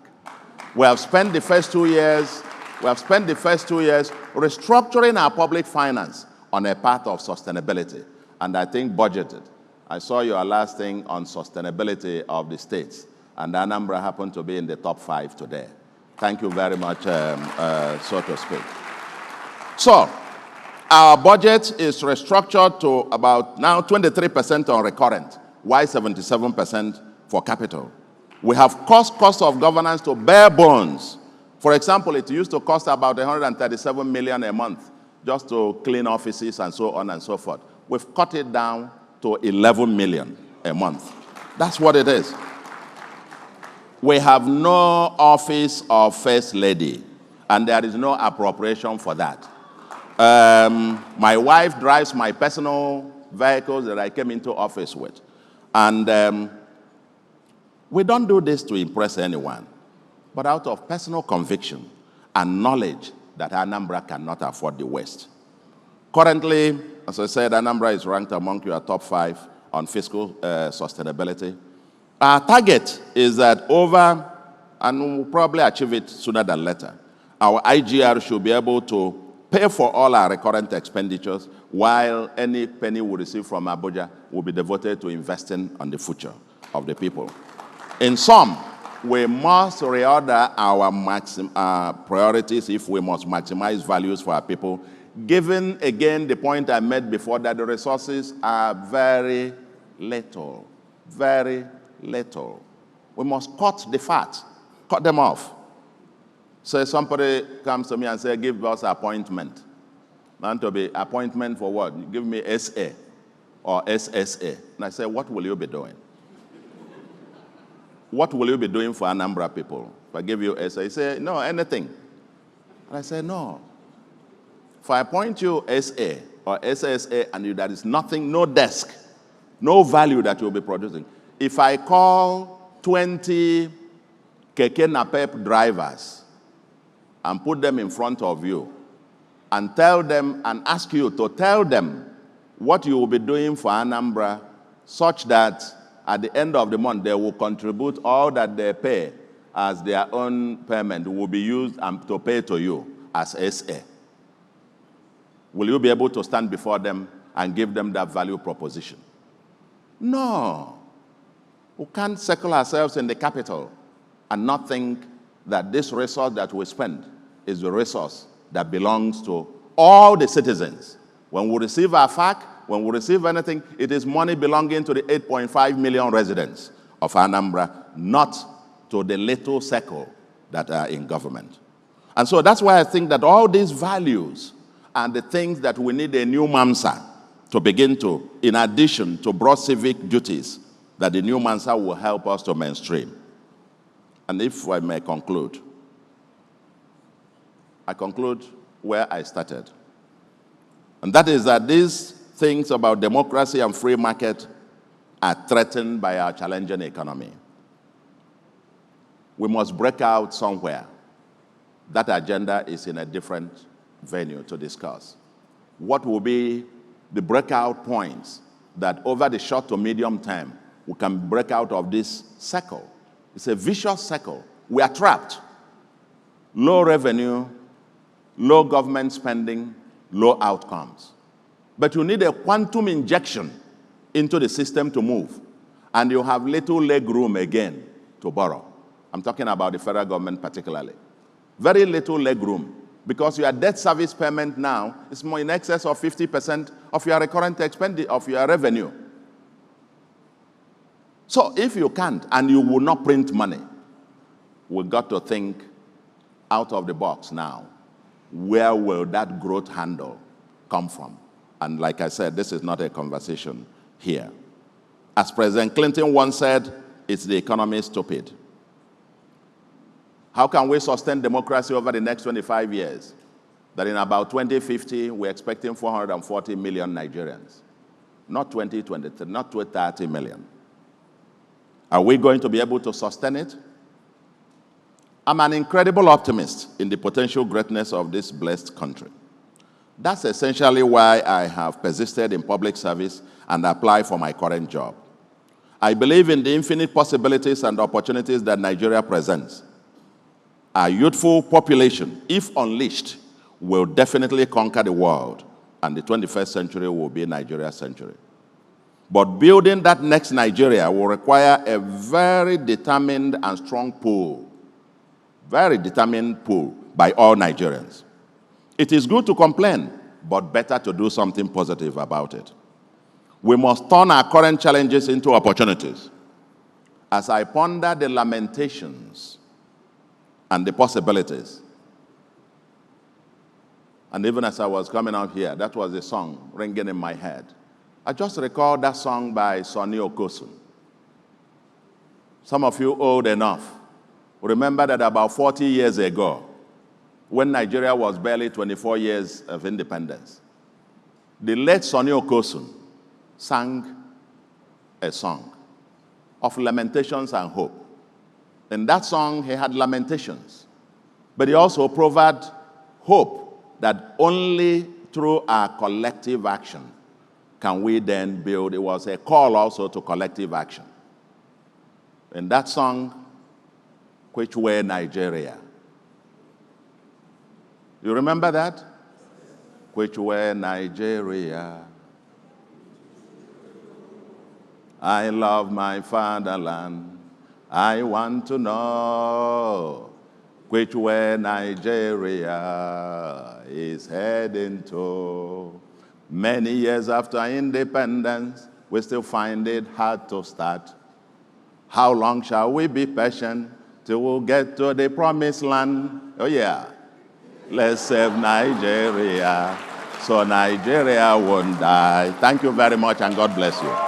We have spent the first 2 years restructuring our public finance on a path of sustainability, and I think budgeted. I saw your last thing on sustainability of the states, and Anambra happened to be in the top 5 today. Thank you very much, so to speak. So, our budget is restructured to about now 23% on recurrent, while 77% for capital. We have cost of governance to bare bones. For example, it used to cost about 137 million a month just to clean offices and so on and so forth. We've cut it down to 11 million a month. That's what it is. We have no office of First Lady, and there is no appropriation for that. My wife drives my personal vehicles that I came into office with. And we don't do this to impress anyone, but out of personal conviction and knowledge that Anambra cannot afford the West. Currently, as I said, Anambra is ranked among your top 5 on fiscal sustainability. Our target is that and we'll probably achieve it sooner than later, our IGR should be able to pay for all our recurrent expenditures, while any penny we receive from Abuja will be devoted to investing on the future of the people. In sum, we must reorder our priorities if we must maximize values for our people, given, again, the point I made before that the resources are very little, very little. We must cut the fat, cut them off. So somebody comes to me and says, give us appointment. Man, to be appointment for what? Give me SA or SSA. And I say, what will you be doing? What will you be doing for Anambra people? If I give you SA, you say, no, anything. And I say, no. If I appoint you SA or SSA and there is nothing, no desk, no value that you'll be producing. If I call 20 Keke Napep drivers and put them in front of you and tell them and ask you to tell them what you will be doing for Anambra, such that at the end of the month they will contribute all that they pay as their own payment will be used to pay to you as SA. Will you be able to stand before them and give them that value proposition? No. We can't circle ourselves in the capital and not think that this resource that we spend is the resource that belongs to all the citizens. When we receive our FAC, when we receive anything, it is money belonging to the 8.5 million residents of Anambra, not to the little circle that are in government. And so that's why I think that all these values are the things that we need a new MAMSA to begin to, in addition to broad civic duties, that the new MAMSA will help us to mainstream. And if I may conclude, I conclude where I started. And that is that these things about democracy and free market are threatened by our challenging economy. We must break out somewhere. That agenda is in a different venue to discuss. What will be the breakout points that over the short to medium term we can break out of this circle? It's a vicious circle. We are trapped. Low revenue, low government spending, low outcomes. But you need a quantum injection into the system to move, and you have little leg room again to borrow. I'm talking about the federal government particularly. Very little leg room, because your debt service payment now is more in excess of 50% of your recurrent expenditure, of your revenue. So if you can't, and you will not print money, we've got to think out of the box now. Where will that growth handle come from? And like I said, this is not a conversation here. As President Clinton once said, it's the economy stupid. How can we sustain democracy over the next 25 years? That in about 2050, we're expecting 440 million Nigerians. Not 2023, not 30 million. Are we going to be able to sustain it? I'm an incredible optimist in the potential greatness of this blessed country. That's essentially why I have persisted in public service and applied for my current job. I believe in the infinite possibilities and opportunities that Nigeria presents. Our youthful population, if unleashed, will definitely conquer the world, and the 21st century will be Nigeria's century. But building that next Nigeria will require a very determined and strong pull, very determined pull by all Nigerians. It is good to complain, but better to do something positive about it. We must turn our current challenges into opportunities. As I ponder the lamentations and the possibilities, and even as I was coming out here, that was a song ringing in my head. I just recalled that song by Sonny Okosun. Some of you old enough remember that about 40 years ago, when Nigeria was barely 24 years of independence, the late Sonny Okosun sang a song of lamentations and hope. In that song, he had lamentations, but he also provided hope that only through our collective action can we then build. It was a call also to collective action. In that song, Which Way Nigeria? You remember that? Which way Nigeria? I love my fatherland. I want to know which way Nigeria is heading to. Many years after independence, we still find it hard to start. How long shall we be patient till we'll get to the promised land? Oh yeah. Let's save Nigeria so Nigeria won't die. Thank you very much, and God bless you.